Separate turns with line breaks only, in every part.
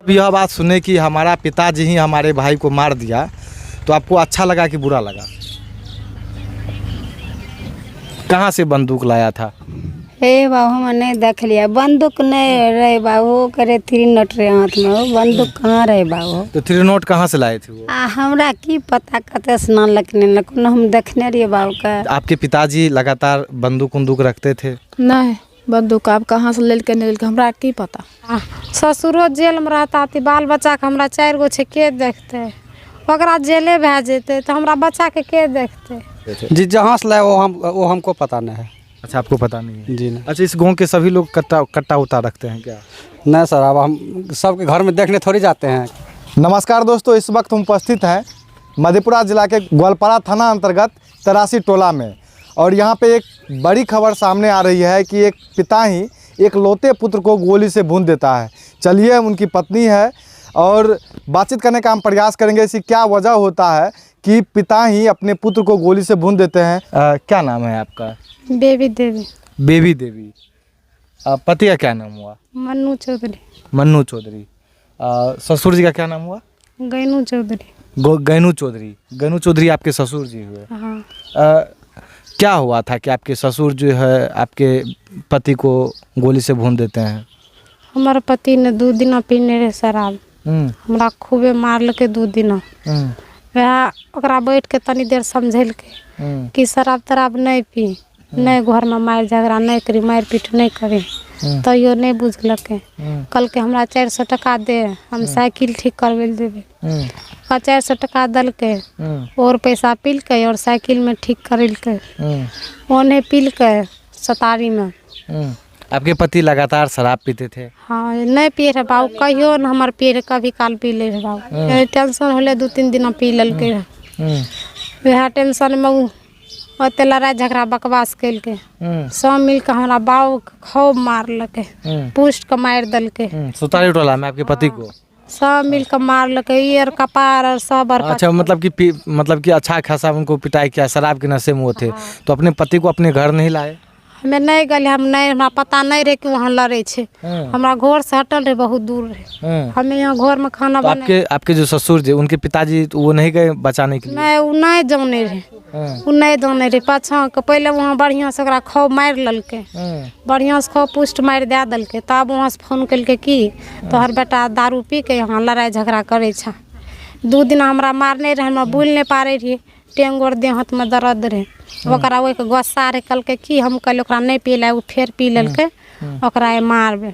यह बात सुने कि हमारा पिताजी ही हमारे भाई को मार दिया, तो आपको अच्छा लगा कि बुरा लगा? कहाँ से बंदूक लाया था?
हे बाबू हम नहीं देख लिया, बंदूक नहीं रहे बाबू, करे 3 नोट रहे हाथ में, वो बंदूक कहाँ रहे बाबू?
तो 3 नोट कहाँ से लाए थे वो?
हमरा की पता कते से ना लखने लखन, हम देखने रहिए बाबू का।
आपके पिताजी लगातार बंदूक उंदूक रखते थे?
नहीं, बंदूक आप कहाँ से ले के नहीं ले, हमरा की पता।
ससुरो जेल में रहता थी, बाल बच्चा के हमरा 4 गो छे, के देखते? ओकरा जेले भे जेते तो हमरा बच्चा के देखते?
जी जहाँ से लाए वो हमको पता नहीं है।
अच्छा, आपको पता नहीं है?
जी नहीं।
अच्छा, इस गांव के सभी लोग कट्टा उता रखते हैं क्या?
नहीं सर, अब हम सबके घर में देखने थोड़ी जाते हैं।
नमस्कार दोस्तों, इस वक्त हम उपस्थित हैं मधेपुरा जिला के ग्वालपारा थाना अंतर्गत तरासी टोला में, और यहाँ पे एक बड़ी खबर सामने आ रही है कि एक पिता ही एक लौते पुत्र को गोली से भून देता है। चलिए, उनकी पत्नी है और बातचीत करने का हम प्रयास करेंगे, इसकी क्या वजह होता है कि पिता ही अपने पुत्र को गोली से भून देते हैं। क्या नाम है आपका?
बेबी देवी।
बेबी देवी। पति का क्या नाम हुआ?
मन्नू चौधरी।
मन्नू चौधरी। ससुर जी का क्या नाम हुआ?
गैनू चौधरी।
गैनू चौधरी। गैनू चौधरी आपके ससुर जी हुए?
हाँ।
क्या हुआ था कि आपके ससुर जो है आपके पति को गोली से भून देते हैं?
हमारे पति ने 2 दिन पीने रहे शराब, हमरा खूबे मारलके 2 दिन। वह ओकरा बैठ के तनी देर समझेलके कि शराब तराब नहीं पी, नहीं घर में मार झगड़ा नहीं करी, मार पीट नहीं करी, तैयो नहीं बुझलके। कल के हमरा 400 टका दे, हम साइकिल ठीक करवे देवे। 400 टका दल के और पैसा पील के और साइकिल में ठीक करिल के ओने पील के सतारी में।
आपके पति लगातार शराब पीते थे?
हाँ, नहीं पिए रहे बाबू, कहियो न हमार पिए रहे, कभी काल पी ले रहे बाबू। टेंशन होले 2-3 दिन पी ललके रहे, वह टेंशन में ओते लड़ाई झगड़ा बकवास कैल के सब मिल के हमारा बाबू खूब मारलके, पुष्ट के मार दलके।
सुतारी टोला में आपके पति को
सब मिल के मारलके, ईयर कपार और सब।
अच्छा, मतलब कि अच्छा खासा उनको पिटाई किया, शराब के नशे में वो थे। तो अपने पति को अपने घर नहीं लाए?
हमें नहीं गए, हम नहीं, हमरा पता नहीं रहे कि वहाँ लड़े छे। हमरा घर से हटल रहे, बहुत दूर रहे। हमें यहाँ घर में खाना
तो आपके जो ससुर जी, उनके पिताजी, तो वो नहीं गए बचाने के लिए?
नहीं, वो नहीं जाने रहे, वो नहीं जाने रहे। पाछा के पहले वहाँ बढ़िया से ओकरा खूब मार ललके, बढ़िया से खूब पुष्ट मार दे दलके, तब वहाँ से फोन कल के कि तोहर बेटा दारू पी के यहाँ लड़ाई झगड़ा करे छा। 2 दिन हमरा मारने रहे, हमरा बोल नहीं पा रही रही, टेंगोर देह हाथ में दर्द रहे। ओकरा ओके गुस्सा रहे, कल के कि हम कल ओकरा नहीं पीला, वो फिर पी ललके, ओकरा मारबे।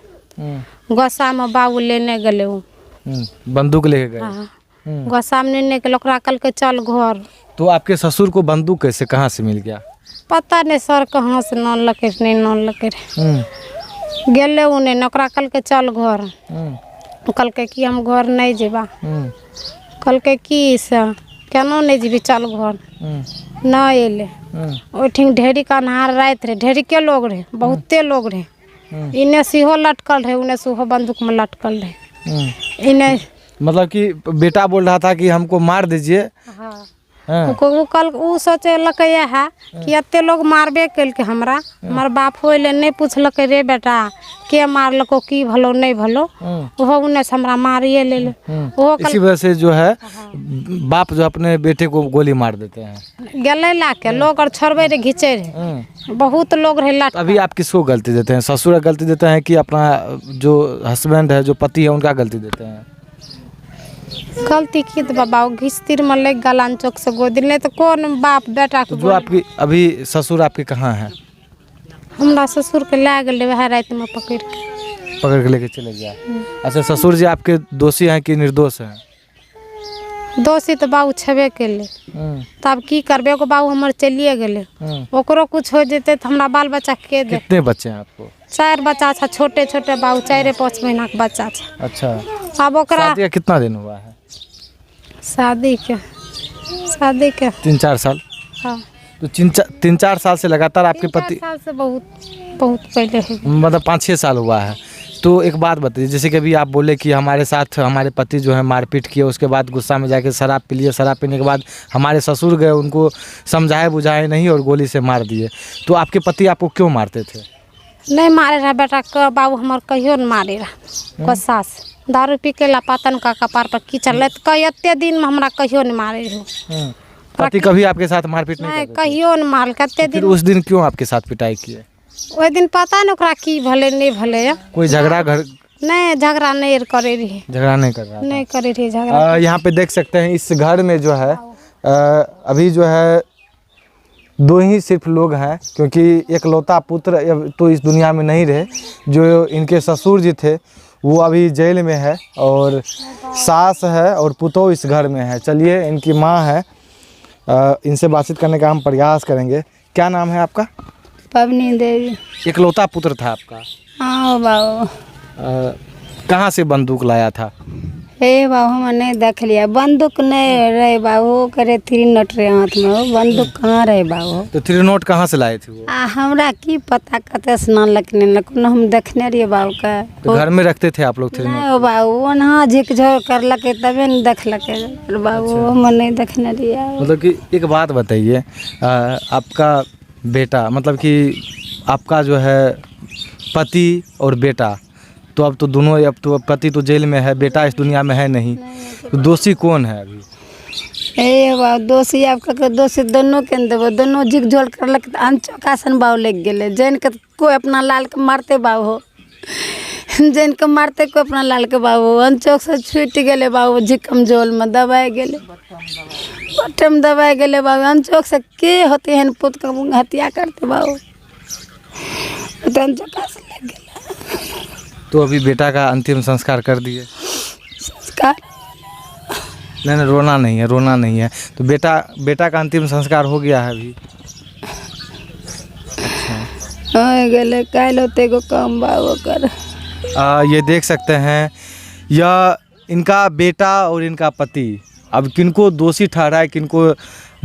गुस्सा में बाबू लेने गले, वो
बंदूक लेके गए।
गुस्सा में लेने गले, ओकरा कल के चल घर।
तो आपके ससुर को बंदूक कैसे, कहाँ से मिल गया?
पता नहीं सर, कहाँ से नॉन लके नहीं नॉन लके गेले उन्हें, ओकरा कल के चल घर। कल के कि हम घर नहीं जेबा, कल के कि से केना नहीं जीबी, चल घर। न एले, ओठिन ढेरी का नहार रात रहे, ढेरी के लोग रहे, बहुते लोग रहे। इन्हें सीहो लटकल रहे, उन्हें सूहो बंदूक में लटकल रहे। इन्हें मतलब
कि बेटा बोल रहा था कि हमको मार दीजिए।
हाँ। कल उ सोचे लके है कि अत्ते लोग मारबे कल के हमरा, हमार बाप होले नहीं पूछलके रे बेटा के मारलको, की भलो नहीं भलो, वो उन्हें से हमरा मारिए ले। वो
इसी वजह से जो है बाप जो अपने बेटे को गोली मार देते हैं।
गले ला के लोग और छोड़बे रे, घिचे रे, बहुत लोग रहे लाट।
अभी आप किसको गलती देते हैं? ससुर गलती देते हैं कि अपना जो हस्बैंड है, जो पति है, उनका गलती देते हैं?
गलती की तो बाबा घिस्तिर में लग गलान चौक से गोदी, नहीं तो कौन बाप बेटा
तो जो आपकी अभी ससुर आपके कहाँ है?
हमरा ससुर के ला गए, वह रात में पकड़ के
लेके चले गया। अच्छा, ससुर जी आपके दोषी हैं कि निर्दोष हैं?
दोषी तो बाबू छेबे केले, तब की करबे, को बाबू हमर चलिए गए, ओकरो कुछ हो जेते तो हमरा बाल बच्चा के दे।
कितने बच्चे हैं आपको?
4 बच्चा था, छोटे छोटे बाबू, 4-5 महीना का बच्चा था।
अच्छा,
अब ओकरा
शादी का कितना दिन हुआ है?
शादी के
3-4 साल।
हाँ,
तो 3-4 साल से लगातार आपके पति?
3-4 साल से बहुत पहले है,
मतलब 5-6 साल हुआ है। तो एक बात बताइए, जैसे कि अभी आप बोले कि हमारे साथ हमारे पति जो है मारपीट किए, उसके बाद गुस्सा में जाके शराब पी लिए, शराब पीने के बाद हमारे ससुर गए, उनको समझाए बुझाए नहीं और गोली से मार दिए। तो आपके पति आपको क्यों मारते थे?
नहीं मारे रहा बेटा, बाबू हमार कहियो न मारे रहा, गुस्सा से दारू पी के लापातन का कपार पर कीचड़ ले कई एते दिन में हमरा कहियो नहीं मारे हो
पति कभी आपके साथ मारपीट नहीं
नहीं
करते थे?
कहियो नहीं मार कते
फिर
दिन
उस दिन क्यों आपके साथ पिटाई किए?
ओहि दिन पता नहीं ओकरा की भले नहीं भले या
कोई झगड़ा घर
नहीं झगड़ा नहीं करे रही
झगड़ा नहीं कर रहा था?
नहीं करे रही झगड़ा
यहाँ पे देख सकते हैं इस घर में जो है अभी जो है 2 ही सिर्फ लोग हैं, क्योंकि एक लौता पुत्र तो इस दुनिया में नहीं रहे। जो इनके ससुर जी थे वो अभी जेल में है और सास है और पुतोह इस घर में है। चलिए इनकी माँ है, इनसे बातचीत करने का हम प्रयास करेंगे। क्या नाम है आपका?
पबनी देवी।
एक लौता पुत्र था आपका,
हाँ बाबू।
कहाँ से बंदूक लाया था?
हे बाबू हम नहीं देख लिया, बंदूक नहीं रहे बाबू, करे 3 नट रहे हाथ में, वो बंदूक कहाँ रहे बाबू?
तो 3 नोट कहाँ से लाए थे वो?
हमरा की पता कते से न लखने लखन हम देखने रहिए बाबू का।
तो घर में रखते थे आप लोग 3 नोट?
नहीं हो बाबू, ओना झिकझोर करलके तबे न देखलके बाबू, हम नहीं देखने रहिए।
मतलब कि एक बात बताइए, आपका बेटा मतलब कि आपका जो है पति और बेटा, तो अब तो दोनों, अब तो पति तो जेल में है, बेटा इस दुनिया में है नहीं, तो दोषी कौन है अभी?
ए बाबू दोषी आपका दोषी दोनों के देवो, दोनों झिकझोर करलक तो अनचौकासन बाबू लग गए। जैन के कोई अपना लाल के मारते बाबू हो, जैन के मारते कोई अपना लाल के बाबू, अनचौक से छूट गए बाबू, झिकम जोल में दबाए गए, बटम दबाए गए बाबू। अनचौक से के होते हैं पुत का हत्या करते बाबू, तो अनचौकासन लग गए।
तो अभी बेटा का अंतिम संस्कार कर दिए?
संस्कार
नहीं, रोना नहीं है, रोना नहीं है। तो बेटा का अंतिम संस्कार हो गया है अभी?
हो गए, कल होते को काम बाबू कर।
ये देख सकते हैं, यह इनका बेटा और इनका पति अब किनको दोषी ठहराए किनको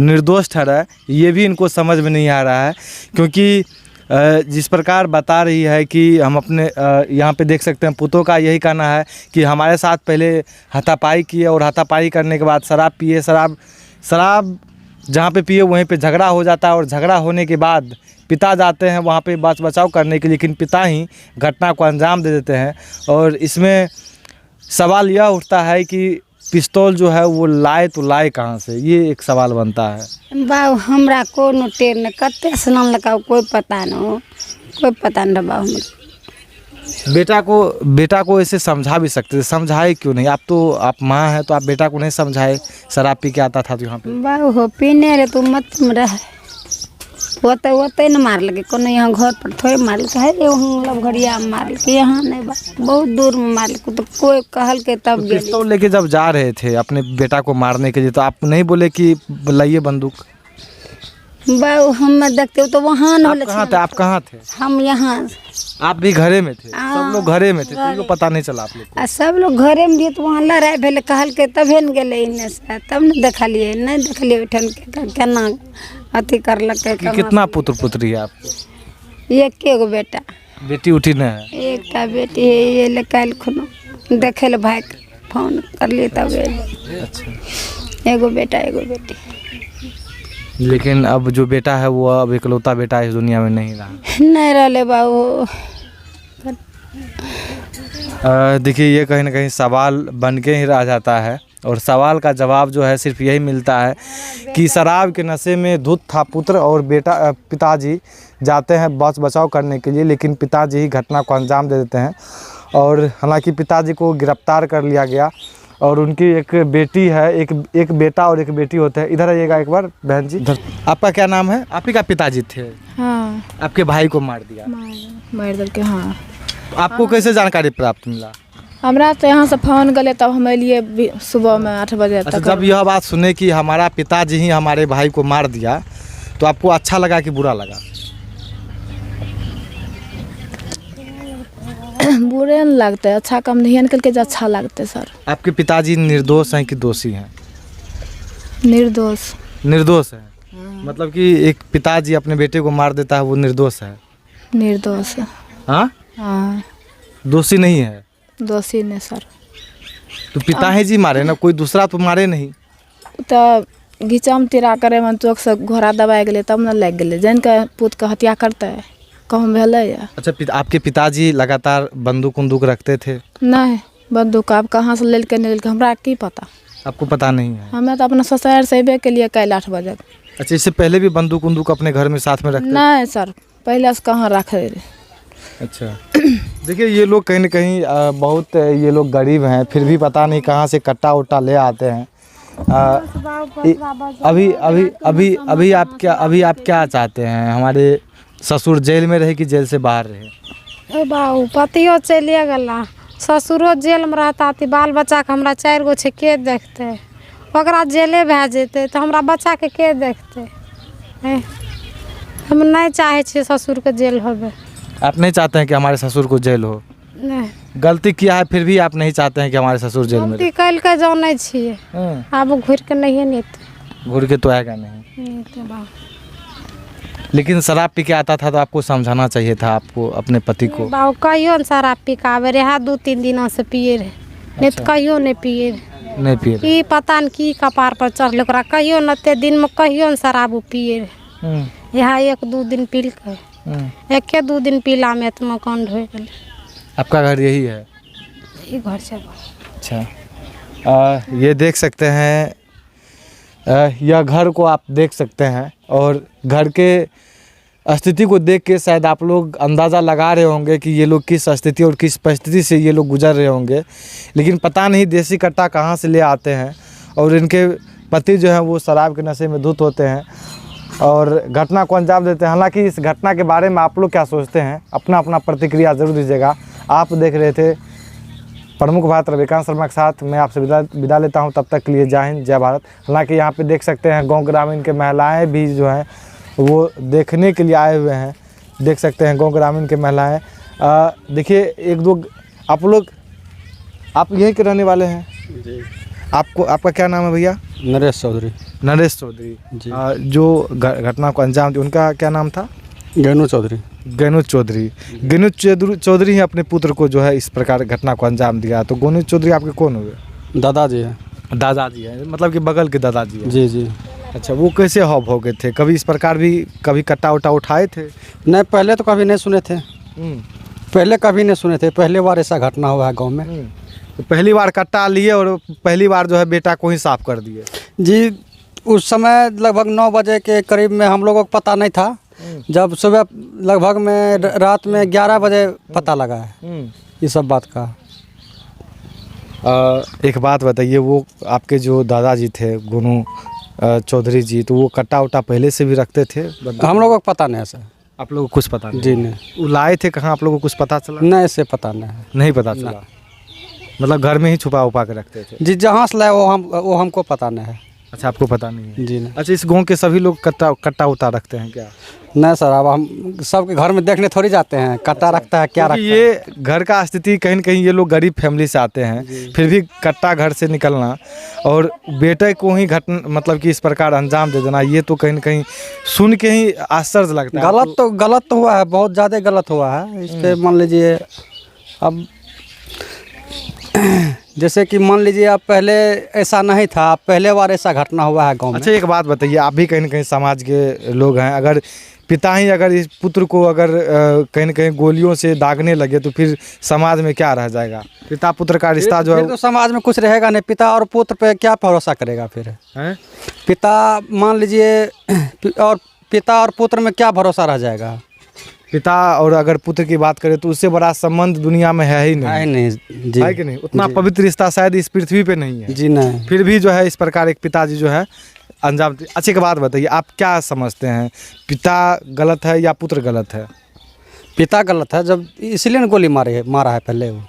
निर्दोष ठहराए ये भी इनको समझ में नहीं आ रहा है। क्योंकि जिस प्रकार बता रही है कि हम अपने यहाँ पे देख सकते हैं पुतों का यही कहना है कि हमारे साथ पहले हाथापाई किए और हाथापाई करने के बाद शराब पिए, शराब जहाँ पे पिए वहीं पे झगड़ा हो जाता है और झगड़ा होने के बाद पिता जाते हैं वहाँ पे बचाव करने के लिए, लेकिन पिता ही घटना को अंजाम दे देते हैं। और इसमें सवाल यह उठता है कि पिस्तौल जो है वो लाए तो लाए कहाँ से, ये एक सवाल बनता है।
बाबू हमरा कोनो टेर न कते से नाम लगाओ, कोई पता न हो, कोई पता न बाबू हमरा।
बेटा को ऐसे समझा भी सकते थे, समझाए क्यों नहीं? आप माँ हैं तो आप बेटा को नहीं समझाए? शराब पी के आता था तो यहाँ पे
बाबू हो पीने रे तो मत में रहे, ओते न मार लगे, कोनो यहाँ घर पर थोड़े मार लगे है, मतलब घड़िया मार लगे, यहाँ नहीं बात बहुत दूर में मार लगे। तो कोई कहल के तब
तो पिस्तौल लेके जब जा रहे थे अपने बेटा को मारने के लिए तो आप नहीं बोले कि लाइए बंदूक?
बाबू हम देखते तो वहाँ न
आप कहाँ थे?
हम यहाँ।
आप भी घरे में थे? सब लोग घरे में थे तो पता नहीं चला आप लोग को?
सब लोग घरे में भी तो वहाँ लड़ाई भेल, कहल के तबे न गए इन्ने से, तब न देखलिए, नहीं देखलिए उठन के केना अथी करलक।
कितना पुत्र पुत्री है आपको?
एक गो बेटा,
बेटी उठी नहीं है?
एक बेटी है, ये ले कल खुनो देखे ले भाई फोन कर लिए तब।
अच्छा,
एगो बेटा एगो बेटी।
लेकिन अब जो बेटा है वो अब इकलौता बेटा इस दुनिया में नहीं रहा?
नहीं रहे बाबू।
देखिए ये कहीं ना कहीं सवाल बन के ही रह जाता है और सवाल का जवाब जो है सिर्फ यही मिलता है कि शराब के नशे में धुत था पुत्र और पिताजी जाते हैं बचाव करने के लिए, लेकिन पिताजी ही घटना को अंजाम दे देते हैं। और हालांकि पिताजी को गिरफ्तार कर लिया गया और उनकी एक बेटी है, एक बेटा और एक बेटी होते हैं। इधर आइएगा एक बार बहन जी। आपका क्या नाम है? आप ही का पिताजी थे?
हाँ,
आपके भाई को मार दिया?
मार दल के। हाँ,
आपको कैसे जानकारी प्राप्त मिला?
हमरा तो यहाँ से फोन गले तब हम अलिए सुबह में 8 बजे तक।
जब यह बात सुने कि हमारा पिताजी ही हमारे भाई को मार दिया तो आपको अच्छा लगा कि बुरा लगा?
बुरे न लगते, अच्छा काम नहीं निकल के जो अच्छा लगते सर।
आपके पिताजी निर्दोष हैं कि दोषी हैं?
निर्दोष।
निर्दोष है? मतलब कि एक पिताजी अपने बेटे को मार देता है वो निर्दोष है?
निर्दोष।
हाँ,
हाँ,
दोषी नहीं है?
दोषी नहीं सर।
तो पिता ही जी मारे ना, कोई दूसरा तो मारे नहीं?
तो घिचाम तिरा करे मन चौक से घोड़ा दबाए गए तब न लग गए, जैन के पुत के हत्या करते कहूँ भेल।
अच्छा, आपके पिताजी लगातार बंदूक उंदूक रखते थे?
नहीं, बंदूक अब कहाँ से ले के निकल के हमरा की पता।
आपको पता नहीं है?
हमें तो अपना ससुराल से अबे के लिए कल 8 बजे।
अच्छा, इससे पहले भी बंदूक उंदूक अपने घर में साथ में रखते?
नहीं सर, पहले से कहाँ रखे रहे।
अच्छा, देखिए ये लोग कहीं ना कहीं बहुत ये लोग गरीब हैं, फिर भी पता नहीं कहाँ से कट्टा उट्टा ले आते हैं। अभी अभी अभी अभी आप क्या चाहते हैं? हमारे ससुर जेल में रहे कि जेल से बाहर रहे?
बाबू पतियो चलिए गला, ससुरो जेल में रहता थी, बाल बच्चा के हमरा 4 गो छे, के देखते? ओकरा जेले भए जेते तो हमरा बच्चा के देखते? हम नहीं चाहे छे ससुर के जेल होवे।
आप नहीं चाहते हैं कि हमारे ससुर को जेल हो?
नहीं,
गलती किया है फिर भी आप नहीं चाहते हैं कि हमारे ससुर जेल में
गलती कल के जाने छिए, अब घुर के नहीं नेते।
घूर के तो आएगा नहीं।
नेते बाबू,
लेकिन शराब पी के आता था तो आपको समझाना चाहिए था आपको अपने पति को।
बाबू कहियो न शराब पिकावे रहे, 2-3 दिनों से पिए रहे, नहीं तो कहियो नहीं पिए रहे।
नहीं पिए?
की पता न की कपार पर चढ़ल ओकरा, कहियो न ते दिन में कहियो न शराब पिए रहे। यहाँ 1-2 दिन पील के, 1-2 दिन पीला में इतना कांड हो गए।
आपका घर यही है?
ये घर से।
अच्छा, ये देख सकते हैं, यह घर को आप देख सकते हैं और घर के स्थिति को देख के शायद आप लोग अंदाज़ा लगा रहे होंगे कि ये लोग किस स्थिति और किस परिस्थिति से ये लोग गुजर रहे होंगे। लेकिन पता नहीं देसी कट्टा कहाँ से ले आते हैं और इनके पति जो हैं वो शराब के नशे में धुत होते हैं और घटना को अंजाम देते हैं। हालांकि इस घटना के बारे में आप लोग क्या सोचते हैं, अपना अपना प्रतिक्रिया ज़रूर दीजिएगा। आप देख रहे थे प्रमुख भारत रविकांत शर्मा के साथ, मैं आपसे विदा लेता हूं। तब तक के लिए जय हिंद, जय भारत। हालांकि यहाँ पे देख सकते हैं गांव ग्रामीण के महिलाएं भी जो हैं वो देखने के लिए आए हुए हैं। देख सकते हैं गांव ग्रामीण के महिलाएं। देखिए 1-2 आप यहीं के रहने वाले हैं
जी।
आपका क्या नाम है भैया?
नरेश चौधरी।
नरेश चौधरी
जी।
जो घटना को अंजाम दिया उनका क्या नाम था?
गैनू चौधरी।
गैनू चौधरी। गैनू चौधरी ही अपने पुत्र को जो है इस प्रकार घटना को अंजाम दिया। तो गैनू चौधरी आपके कौन हुए?
दादाजी है।
दादाजी है, मतलब कि बगल के दादाजी है?
जी जी।
अच्छा, वो कैसे हॉब हो गए थे? कभी इस प्रकार भी कभी कट्टा उट्टा उठाए थे?
नहीं, पहले तो कभी नहीं सुने थे। पहले कभी नहीं सुने थे, पहले बार ऐसा घटना हुआ है गांव में।
तो पहली बार कट्टा लिए और पहली बार जो है बेटा को ही साफ कर दिए?
जी, उस समय लगभग 9 बजे के करीब में हम लोगों को पता नहीं था। जब सुबह लगभग में रात में 11 बजे पता लगा है ये सब बात का।
एक बात बताइए, वो आपके जो दादाजी थे गोनू चौधरी जी, तो वो कट्टा उट्टा पहले से भी रखते थे?
हम लोगों को पता नहीं ऐसा।
आप लोगों को कुछ पता नहीं?
जी नहीं।
वो लाए थे कहाँ, आप लोगों को कुछ पता चला?
नहीं, ऐसे पता नहीं है।
नहीं पता चला? मतलब घर में ही छुपा उपा के रखते थे?
जी, जहाँ से लाए वो हमको पता नहीं है।
अच्छा, आपको पता नहीं है?
जी नहीं।
अच्छा, इस गांव के सभी लोग कट्टा उता रखते हैं क्या?
नहीं सर, अब हम सबके घर में देखने थोड़ी जाते हैं कट्टा रखता है क्या रखता है।
ये घर का स्थिति कहीं न कहीं ये लोग गरीब फैमिली से आते हैं, फिर भी कट्टा घर से निकलना और बेटे को ही मतलब कि इस प्रकार अंजाम दे देना, ये तो कहीं न कहीं सुन के ही आश्चर्य लगता है।
गलत तो हुआ है, बहुत ज़्यादा गलत हुआ है। इस पर मान लीजिए अब जैसे कि मान लीजिए आप पहले ऐसा नहीं था, पहले बार ऐसा घटना हुआ है गांव में।
अच्छा, एक बात बताइए, आप भी कहीं न कहीं समाज के लोग हैं, अगर पिता ही अगर इस पुत्र को अगर कहीं न कहीं गोलियों से दागने लगे तो फिर समाज में क्या रह जाएगा? पिता पुत्र का रिश्ता जो है
तो समाज में कुछ रहेगा नहीं। पिता और पुत्र पे क्या भरोसा करेगा फिर? पिता मान लीजिए, और पिता और पुत्र में क्या भरोसा रह जाएगा?
पिता और अगर पुत्र की बात करें तो उससे बड़ा संबंध दुनिया में है ही नहीं।
है नहीं जी।
है कि नहीं? उतना पवित्र रिश्ता शायद इस पृथ्वी पे नहीं है।
जी नहीं।
फिर भी जो है इस प्रकार एक पिताजी जो है अंजाम। अच्छी की बात बताइए, आप क्या समझते हैं, पिता गलत है या पुत्र गलत है?
पिता गलत है, जब इसलिए गोली मारा है पहले। वो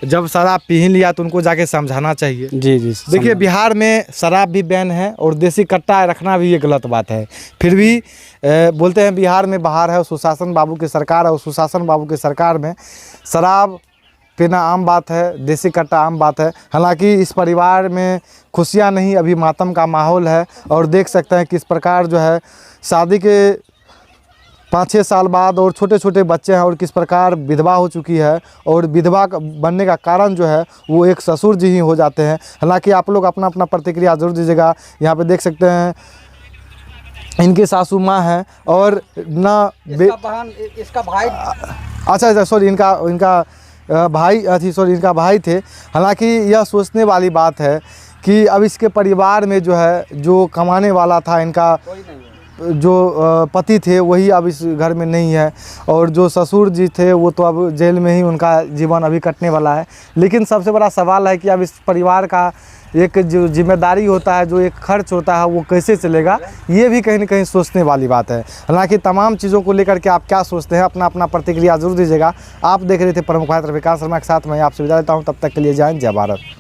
जब शराब पी ही लिया तो उनको जाके समझाना चाहिए।
जी जी।
देखिए, बिहार में शराब भी बैन है और देसी कट्टा रखना भी ये गलत बात है। फिर भी बोलते हैं बिहार में बाहर है, सुशासन बाबू की सरकार है, और सुशासन बाबू की सरकार में शराब पीना आम बात है, देसी कट्टा आम बात है। हालांकि इस परिवार में खुशियां नहीं, अभी मातम का माहौल है। और देख सकते हैं किस प्रकार जो है शादी के 5-6 साल बाद और छोटे छोटे बच्चे हैं और किस प्रकार विधवा हो चुकी है, और विधवा बनने का कारण जो है वो एक ससुर जी ही हो जाते हैं। हालांकि आप लोग अपना अपना प्रतिक्रिया जरूर दीजिएगा। यहाँ पे देख सकते हैं इनकी सासू माँ हैं और ना
इसका भाई।
अच्छा सॉरी, इनका भाई सॉरी इनका भाई थे। हालांकि यह सोचने वाली बात है कि अब इसके परिवार में जो है जो कमाने वाला था इनका जो पति थे वही अब इस घर में नहीं है, और जो ससुर जी थे वो तो अब जेल में ही उनका जीवन अभी कटने वाला है। लेकिन सबसे बड़ा सवाल है कि अब इस परिवार का एक जो जिम्मेदारी होता है, जो एक खर्च होता है, वो कैसे चलेगा, ये भी कहीं ना कहीं सोचने वाली बात है। हालांकि तमाम चीज़ों को लेकर के आप क्या सोचते हैं, अपना अपना प्रतिक्रिया जरूर दीजिएगा। आप देख रहे थे प्रमुख भारत रविकांत शर्मा के साथ मैं आपसे विदा लेता हूँ। तब तक के लिए जय हिंद, जय भारत।